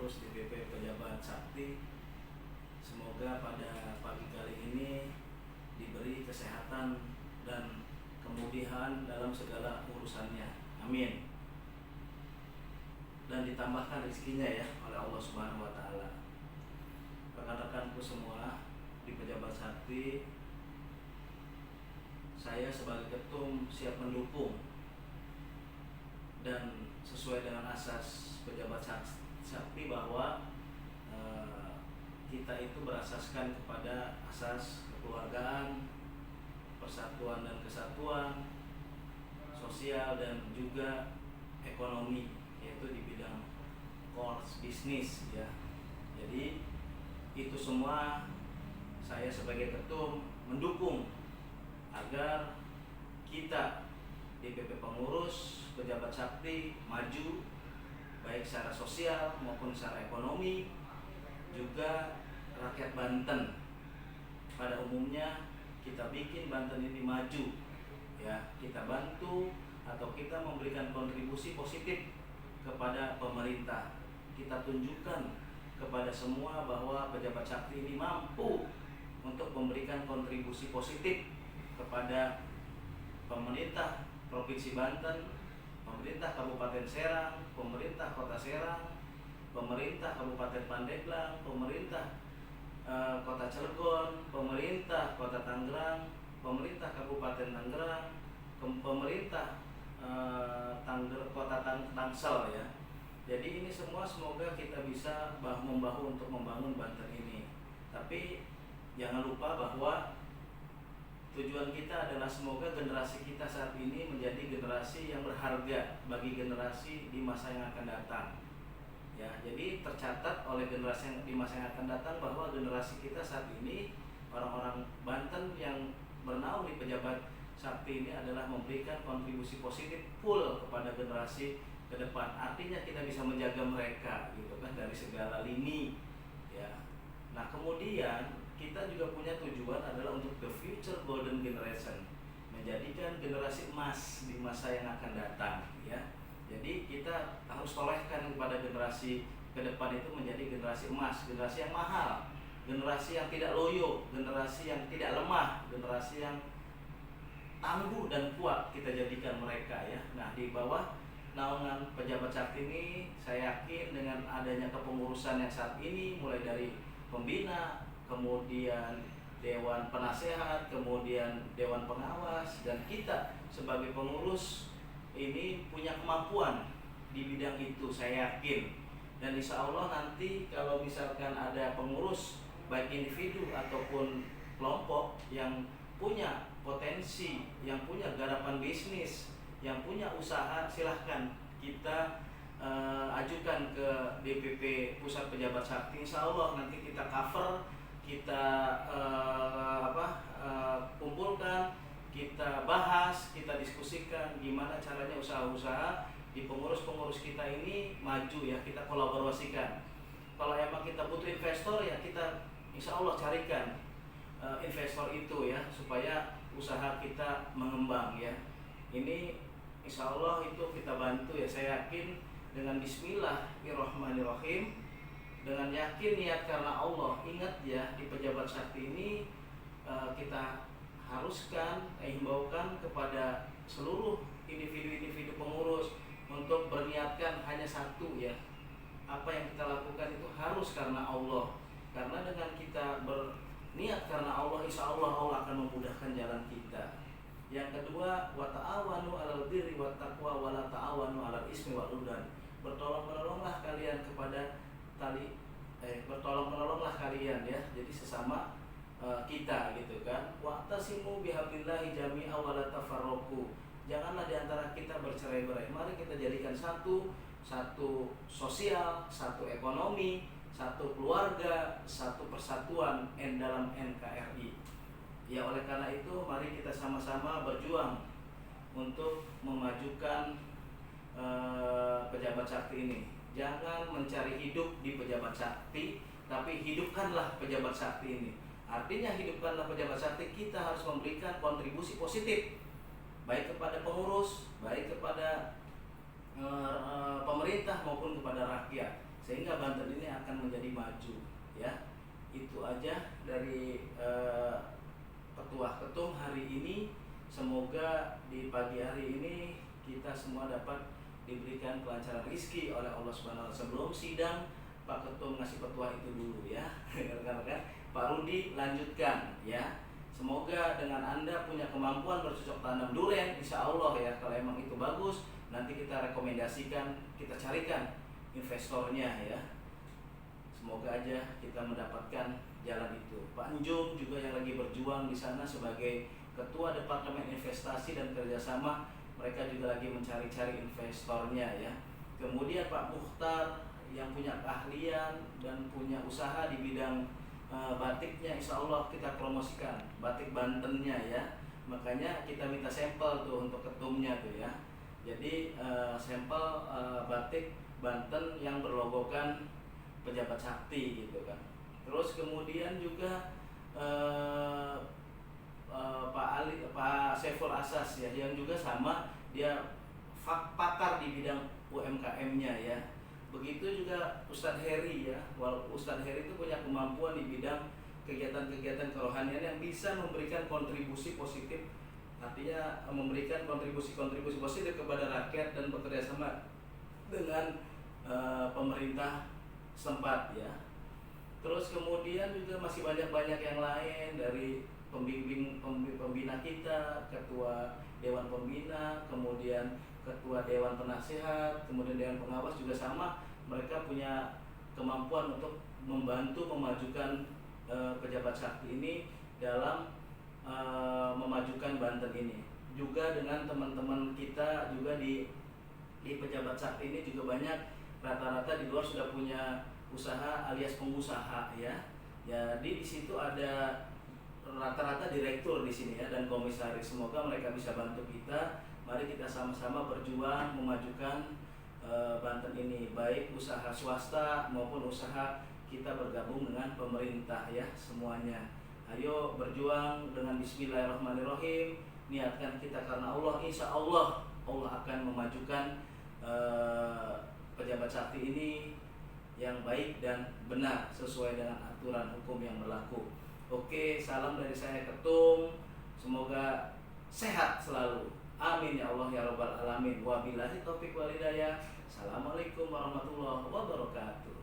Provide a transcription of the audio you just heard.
pengurus DPP Pejabat Sakti. Semoga pada pagi kali ini diberi kesehatan dan kemudahan dalam segala urusannya. Amin. Dan ditambahkan rezekinya ya oleh Allah Subhanahu wa taala. Rekan-rekanku semua di Pejabat Sakti, saya sebagai ketum siap mendukung dan sesuai dengan asas Pejabat Sakti bahwa kita itu berasaskan kepada asas kekeluargaan, persatuan dan kesatuan, sosial dan juga ekonomi, yaitu di bidang core bisnis ya. Jadi itu semua saya sebagai ketum mendukung agar kita DPP pengurus Pejabat Sakti maju baik secara sosial maupun secara ekonomi. Juga rakyat Banten pada umumnya kita bikin Banten ini maju ya, kita bantu atau kita memberikan kontribusi positif kepada pemerintah. Kita tunjukkan kepada semua bahwa Pejabat Sakti ini mampu untuk memberikan kontribusi positif kepada pemerintah Provinsi Banten, pemerintah Kabupaten Serang, pemerintah Kota Serang, pemerintah Kabupaten Pandeglang, pemerintah Kota Cilegon, pemerintah Kota Tangerang, pemerintah Kabupaten Tangerang, pemerintah Kota Tangsel ya. Jadi ini semua semoga kita bisa bahu-membahu untuk membangun Banten ini. Tapi jangan lupa bahwa tujuan kita adalah semoga generasi kita saat ini menjadi generasi yang berharga bagi generasi di masa yang akan datang. Ya, jadi tercatat oleh generasi yang di masa yang akan datang bahwa generasi kita saat ini, orang-orang Banten yang bernaung di Pejabat Sakti ini adalah memberikan kontribusi positif full kepada generasi ke depan. Artinya kita bisa menjaga mereka gitu kan dari segala lini ya. Nah, kemudian kita juga punya tujuan adalah untuk the future golden generation, menjadikan generasi emas di masa yang akan datang ya. Jadi kita harus tolehkan kepada generasi ke depan itu menjadi generasi emas, generasi yang mahal, generasi yang tidak loyo, generasi yang tidak lemah, generasi yang tangguh dan kuat kita jadikan mereka ya. Nah, di bawah naungan Pejabat Sakti ini saya yakin dengan adanya kepengurusan yang saat ini mulai dari pembina, kemudian Dewan Penasehat, kemudian Dewan Pengawas, dan kita sebagai pengurus ini punya kemampuan di bidang itu saya yakin. Dan insya Allah nanti kalau misalkan ada pengurus baik individu ataupun kelompok yang punya potensi, yang punya garapan bisnis, yang punya usaha, silahkan kita ajukan ke DPP Pusat Pejabat Sakti. Insya Allah nanti kita cover, kita kumpulkan, kita bahas, kita diskusikan gimana caranya usaha-usaha di pengurus-pengurus kita ini maju ya, kita kolaborasikan. Kalau emang kita butuh investor ya kita insya Allah carikan investor itu ya, supaya usaha kita mengembang ya. Ini insya Allah itu kita bantu ya, saya yakin dengan Bismillahirrahmanirrahim, dengan yakin niat karena Allah. Ingat ya, di Pejabat Sakti ini kita haruskan, himbaukan kepada seluruh individu-individu pengurus untuk berniatkan hanya satu ya. Apa yang kita lakukan itu harus karena Allah. Karena dengan kita berniat karena Allah, insya Allah Allah akan memudahkan jalan kita. Yang kedua, wa ta'awanu 'alal birri wat taqwa wa la ta'awanu 'alal ismi wal 'udwan. Bertolong-menolonglah kalian kepada bertolong-menolonglah kalian ya. Jadi sesama kita gitu kan. Wa'tasimu bihablillahi jami'a wa la tafarraqu. Janganlah diantara kita bercerai-berai. Mari kita jadikan satu sosial, satu ekonomi, satu keluarga, satu persatuan dalam NKRI. Ya, oleh karena itu mari kita sama-sama berjuang untuk memajukan Pejabat Sakti ini. Jangan mencari hidup di Pejabat Sakti, tapi hidupkanlah Pejabat Sakti ini. Artinya hidupkanlah Pejabat Sakti, kita harus memberikan kontribusi positif baik kepada pengurus, baik kepada pemerintah maupun kepada rakyat. sehingga Banten ini akan menjadi maju ya. Itu aja dari Petuah Ketum hari ini. Semoga di pagi hari ini kita semua dapat diberikan kelancaran rezeki oleh Allah Subhanahu wa taala. Sebelum sidang Pak Ketum ngasih petuah itu dulu ya. Rekan-rekan, Pak Rudi lanjutkan ya. Semoga dengan Anda punya kemampuan bercocok tanam durian, insya Allah ya. Kalau emang itu bagus, nanti kita rekomendasikan, kita carikan investornya ya. Semoga aja kita mendapatkan jalan itu. Pak Anjum juga yang lagi berjuang di sana sebagai Ketua Departemen Investasi dan Kerjasama, mereka juga lagi mencari-cari investornya ya. Kemudian Pak Mukhtar yang punya keahlian dan punya usaha di bidang batiknya, insya Allah kita promosikan batik Bantennya ya. Makanya kita minta sampel tuh untuk ketumnya tuh ya. Jadi sampel batik Banten yang berlogokan pejabat sakti gitu kan. Terus kemudian juga Pak Saiful Asas ya, yang juga sama, dia pakar di bidang UMKM-nya ya. Begitu juga Ustadz Heri ya. Ustadz Heri itu punya kemampuan di bidang kegiatan-kegiatan kerohanian yang bisa memberikan kontribusi positif, artinya memberikan kontribusi positif kepada rakyat dan bekerja sama dengan pemerintah setempat ya. Terus kemudian juga masih banyak yang lain dari pembina kita, ketua dewan pembina, kemudian ketua dewan penasehat, kemudian dewan pengawas juga sama. Mereka punya kemampuan untuk membantu memajukan pejabat sakti ini dalam memajukan Banten ini. Juga dengan teman-teman kita juga di pejabat sakti ini juga banyak, rata-rata di luar sudah punya usaha alias pengusaha ya. Jadi di situ ada rata-rata direktur di sini ya dan komisaris. Semoga mereka bisa bantu kita. Mari kita sama-sama berjuang memajukan Banten ini, baik usaha swasta maupun usaha kita bergabung dengan pemerintah ya semuanya. Ayo berjuang dengan bismillahirrahmanirrahim. Niatkan kita karena Allah, insya Allah Allah akan memajukan pejabat sakti ini yang baik dan benar sesuai dengan aturan hukum yang berlaku. Oke, salam dari saya Ketum. Semoga sehat selalu. Amin ya Allah ya Rabbal Alamin. Wabillahi taufiq wal hidayah. Assalamualaikum warahmatullahi wabarakatuh.